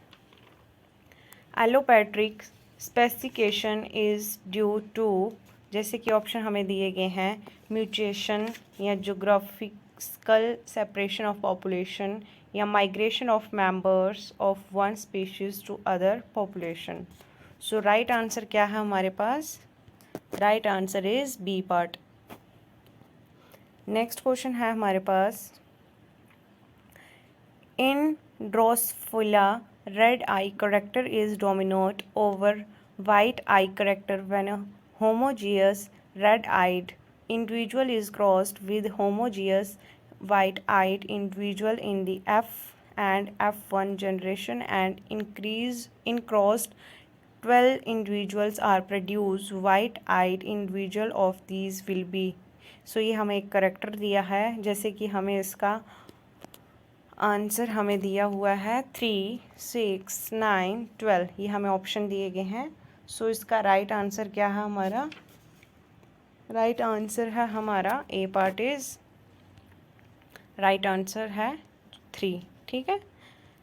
allopatric speciation is due to, जैसे कि ऑप्शन हमें दिए गए हैं म्यूटेशन या जोग्राफिकल सेपरेशन ऑफ पॉपुलेशन या migration of members of one species to other population. So right answer क्या है हमारे पास, right answer is B part. Next question है हमारे पास, in Drosophila red eye character is dominant over white eye character when a homogeneous red-eyed individual is crossed with homogeneous white-eyed individual in the F and F1 generation and in crossed 12 individuals are produced, white-eyed individual of these will be। सो ये हमें एक करेक्टर दिया है, जैसे कि हमें इसका आंसर हमें दिया हुआ है 3, 6, 9, 12, ये हमें ऑप्शन दिए गए हैं। सो इसका राइट आंसर क्या है हमारा, राइट आंसर है हमारा A part is right answer है 3, ठीक है।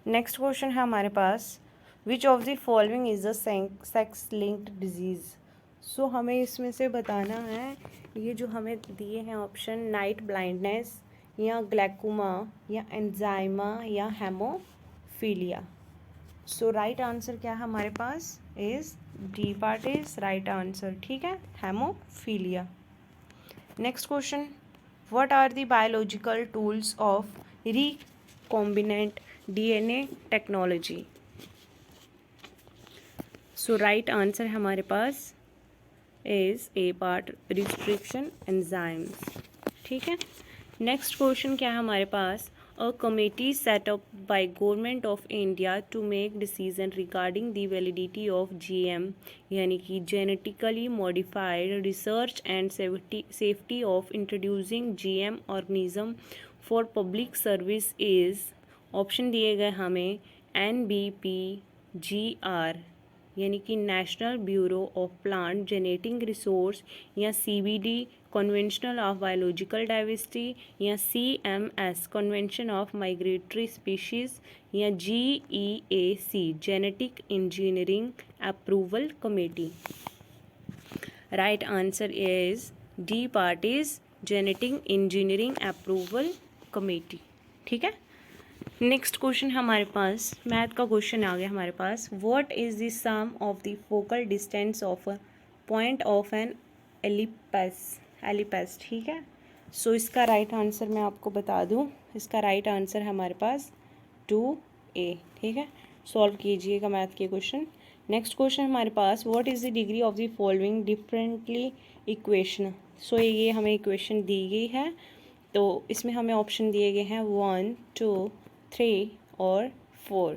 नेक्स्ट क्वेश्चन है हमारे पास, which of the following is a sex linked disease. So हमें इसमें से बताना है, ये जो हमें दिए हैं ऑप्शन, नाइट ब्लाइंडनेस या ग्लैकोमा या एंजाइमा या हेमोफीलिया। सो राइट आंसर क्या है हमारे पास is D part is right answer, ठीक है, haemophilia. Next question, what are the biological tools of recombinant DNA technology. So right answer हमारे पास is A part restriction enzymes, ठीक है। नेक्स्ट क्वेश्चन क्या है हमारे पास, a committee set up by government of India to make decision regarding the validity of GM यानी कि genetically modified research and safety of introducing GM organism for public service is, option दिए गए हमें NBPGR यानी कि national bureau of plant genetic resource, या CBD conventional of biological diversity, या CMS convention of migratory species, या GEAC genetic engineering approval committee. Right answer is D part is genetic engineering approval committee, ठीक है। नेक्स्ट क्वेश्चन हमारे पास मैथ का क्वेश्चन आ गया हमारे पास, what is the sum of the focal distance of a point of an ellipse, ठीक है। सो इसका राइट आंसर मैं आपको बता दूं, इसका राइट आंसर हमारे पास 2A, ठीक है। सॉल्व कीजिएगा मैथ के क्वेश्चन। नेक्स्ट क्वेश्चन हमारे पास, what is the degree of the following differently equation. So ये हमें इक्वेशन दी गई है, तो इसमें हमें ऑप्शन दिए गए हैं 1, 2, 3 और 4।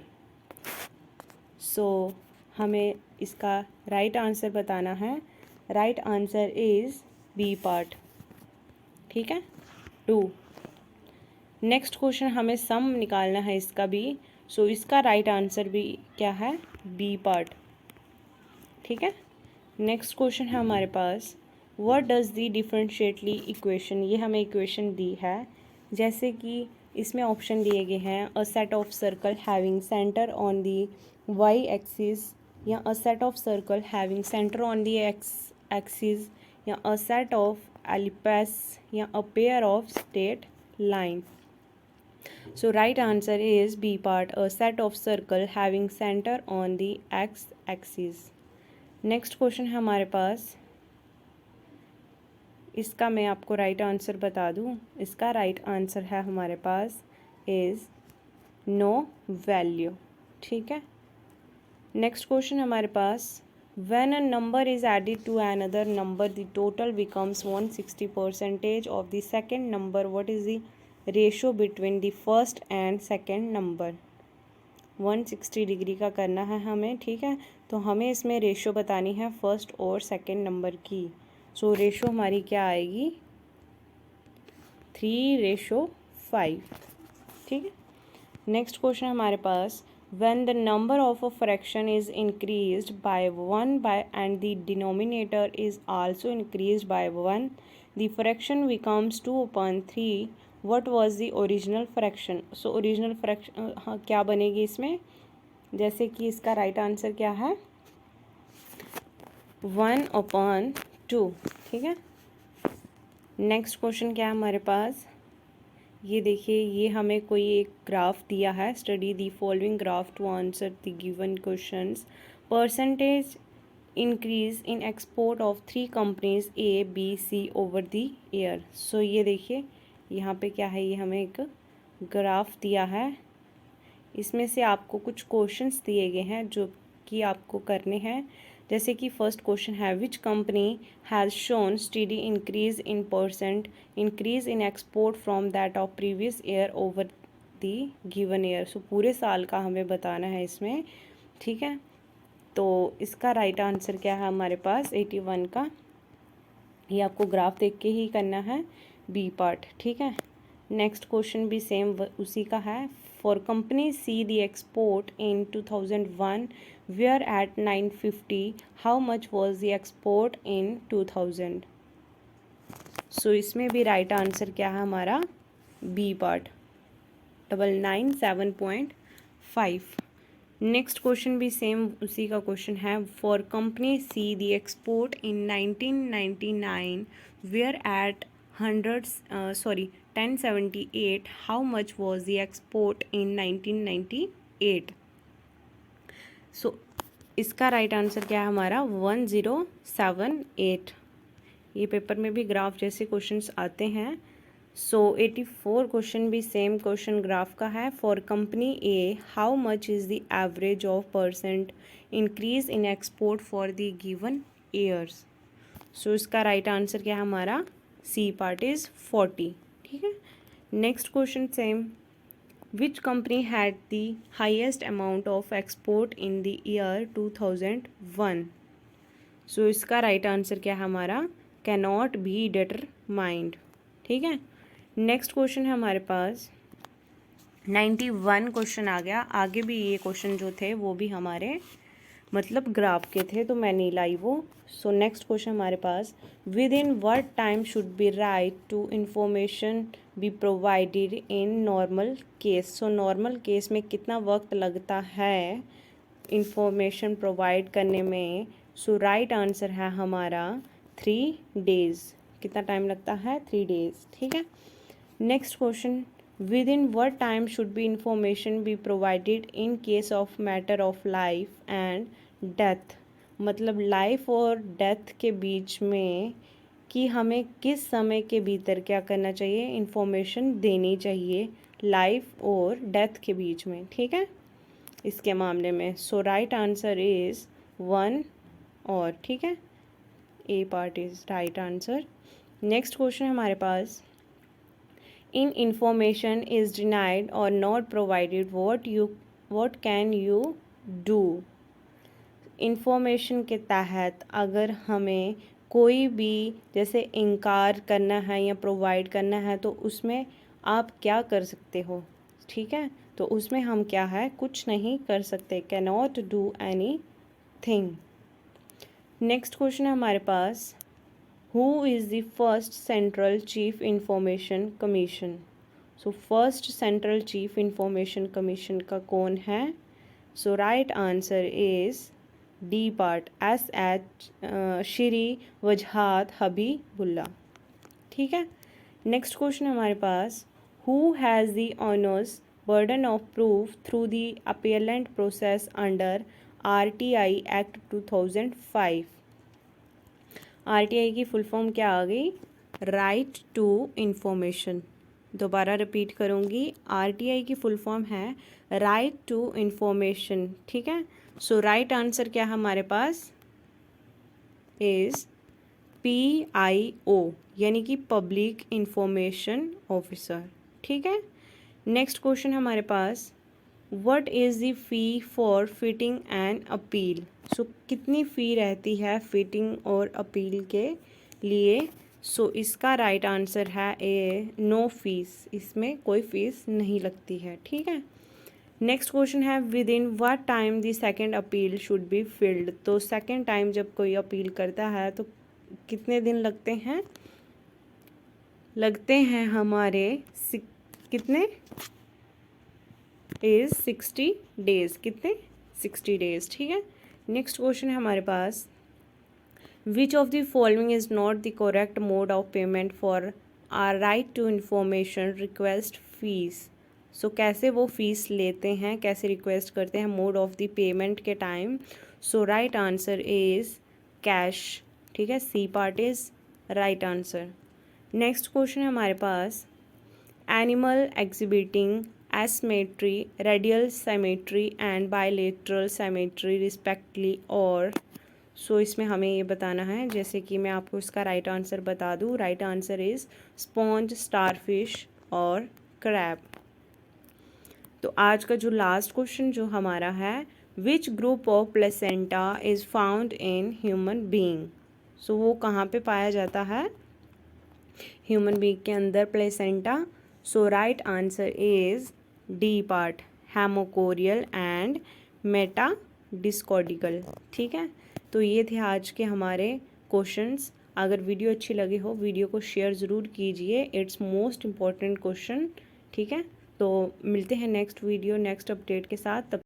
सो हमें इसका राइट आंसर बताना है। Right answer is B part, ठीक है, 2। नेक्स्ट क्वेश्चन हमें सम निकालना है इसका भी, सो इसका राइट आंसर भी क्या है, बी पार्ट, ठीक है। नेक्स्ट क्वेश्चन है हमारे पास, व्हाट डज द डिफरेंशिएटली इक्वेशन, ये हमें इक्वेशन दी है, जैसे कि इसमें ऑप्शन दिए गए हैं a set of circle having centre on the Y axis, या a set of circle having centre on the X axis, या अ सेट ऑफ एलिपस, या a pair of straight line. So right answer is B part, a set of circle having centre on the X axis. Next question है हमारे पास, इसका मैं आपको राइट आंसर बता दूं, इसका राइट आंसर है हमारे पास इज़ नो वैल्यू, ठीक है। नेक्स्ट क्वेश्चन हमारे पास, when a number is added to another number the total becomes 160% of the second number, what is the ratio between the first and second number. 160 degree का करना है हमें, ठीक है, तो हमें इसमें रेशो बतानी है फर्स्ट और सेकेंड नंबर की। सो रेशो हमारी क्या आएगी, 3:5, ठीक है। नेक्स्ट क्वेश्चन हमारे पास, when the number of a fraction is increased by 1 by and the denominator is also increased by 1 the fraction becomes 2/3, what was the original fraction. So original fraction हाँ क्या बनेगी इसमें, जैसे कि इसका राइट आंसर क्या है, 1/2, ठीक है। नेक्स्ट क्वेश्चन क्या है हमारे पास, ये देखिए, ये हमें कोई एक ग्राफ दिया है, study the following graph to answer the given questions, percentage increase in export of 3 companies ABC over the year. So ये देखिए यहाँ पे क्या है, ये हमें एक ग्राफ दिया है, इसमें से आपको कुछ क्वेश्चंस दिए गए हैं जो कि आपको करने हैं। जैसे कि फर्स्ट क्वेश्चन है, which company has shown study increase in percent increase in export from that of previous year over the given year. So पूरे साल का हमें बताना है इसमें, ठीक है। तो इसका राइट आंसर क्या है हमारे पास 81 का, ये आपको ग्राफ देख के ही करना है, बी पार्ट, ठीक है। नेक्स्ट क्वेश्चन भी सेम उसी का है, for company C the export in 2001 were at 950, how much was the export in 2000। So इसमें भी राइट आंसर क्या है हमारा, बी पार्ट, 997.5। नेक्स्ट क्वेश्चन भी सेम उसी का क्वेश्चन है, for company C the export in 1999 were at 1078, how much was the export in 1998। So इसका राइट आंसर क्या है हमारा 1078। ये पेपर में भी ग्राफ जैसे क्वेश्चंस आते हैं। सो 84 क्वेश्चन भी सेम क्वेश्चन ग्राफ का है। For company A how much is the average of percent increase in export for the given years. So इसका राइट आंसर क्या है हमारा सी पार्ट इज़ 40। ठीक है, next question same. Which company had the highest amount of export in the year 2001। सो इसका राइट आंसर क्या है हमारा कैनॉट बी डिटरमाइंड। ठीक है, नेक्स्ट क्वेश्चन है हमारे पास 91 क्वेश्चन आ गया। आगे भी ये क्वेश्चन जो थे वो भी हमारे मतलब ग्राफ के थे तो मैं नहीं लाई वो। सो नेक्स्ट क्वेश्चन हमारे पास within what time should be right to information be provided in normal case. So normal case में कितना वक्त लगता है इंफॉर्मेशन प्रोवाइड करने में। सो राइट आंसर है हमारा 3 डेज़। कितना टाइम लगता है 3 डेज़। ठीक है, next question with in what time should B information be provided in case of matter of life and death. मतलब लाइफ और डेथ के बीच में कि हमें किस समय के भीतर क्या करना चाहिए, इंफॉर्मेशन देनी चाहिए लाइफ और डेथ के बीच में। ठीक है, इसके मामले में सो राइट आंसर इज़ 1 और। ठीक है, A part is right answer. Next question हमारे पास in information is denied or not provided what can you do. Information के तहत अगर हमें कोई भी जैसे इनकार करना है या प्रोवाइड करना है तो उसमें आप क्या कर सकते हो। ठीक है, तो उसमें हम क्या है कुछ नहीं कर सकते, can not do anything. Next question है हमारे पास who is the first central chief information commission. So first central chief information commission का कौन है। So right answer is D part is Shri Wajahat Habibullah. ठीक है, नेक्स्ट क्वेश्चन हमारे पास who has the onus burden of proof through the appellant process under RTI Act 2005। RTI की फुल फॉर्म क्या आ गई, राइट टू इंफॉर्मेशन। दोबारा रिपीट करूँगी, RTI की फुल फॉर्म है राइट टू इंफॉर्मेशन। ठीक है, सो राइट आंसर क्या हमारे पास इज़ PIO यानी कि पब्लिक इंफॉर्मेशन ऑफिसर। ठीक है, नेक्स्ट क्वेश्चन हमारे पास what is the fee for filing and appeal. So कितनी फ़ी रहती है फिटिंग और अपील के लिए। सो इसका राइट आंसर है ए नो फीस, इसमें कोई फ़ीस नहीं लगती है। ठीक है, नेक्स्ट क्वेश्चन है with in what time the second appeal should be filled. तो सेकेंड टाइम जब कोई अपील करता है तो कितने दिन लगते हैं, लगते हैं हमारे कितने इज़ 60 डेज़। कितने 60 डेज़। ठीक है, नेक्स्ट क्वेश्चन है हमारे पास which of the following is not the correct mode of payment for are right to information request fees. So कैसे वो फीस लेते हैं, कैसे रिक्वेस्ट करते हैं मोड ऑफ द पेमेंट के time. So right answer is cash. ठीक है, C part is right answer. Next question है हमारे पास animal exhibiting asymmetry, radial symmetry and bilateral symmetry respectively और सो इसमें हमें ये बताना है। जैसे कि मैं आपको इसका राइट आंसर बता दूँ, right answer is sponge, starfish और क्रैब। तो आज का जो लास्ट क्वेश्चन जो हमारा है which group of placenta is found in human being. So वो कहाँ पे पाया जाता है, ह्यूमन बीइंग के अंदर placenta. So right answer is D part haemochorial and metadiscoidal. ठीक है, तो ये थे आज के हमारे क्वेश्चंस। अगर वीडियो अच्छी लगी हो वीडियो को शेयर ज़रूर कीजिए, इट्स मोस्ट इम्पॉर्टेंट क्वेश्चन। ठीक है, तो मिलते हैं नेक्स्ट वीडियो नेक्स्ट अपडेट के साथ। तब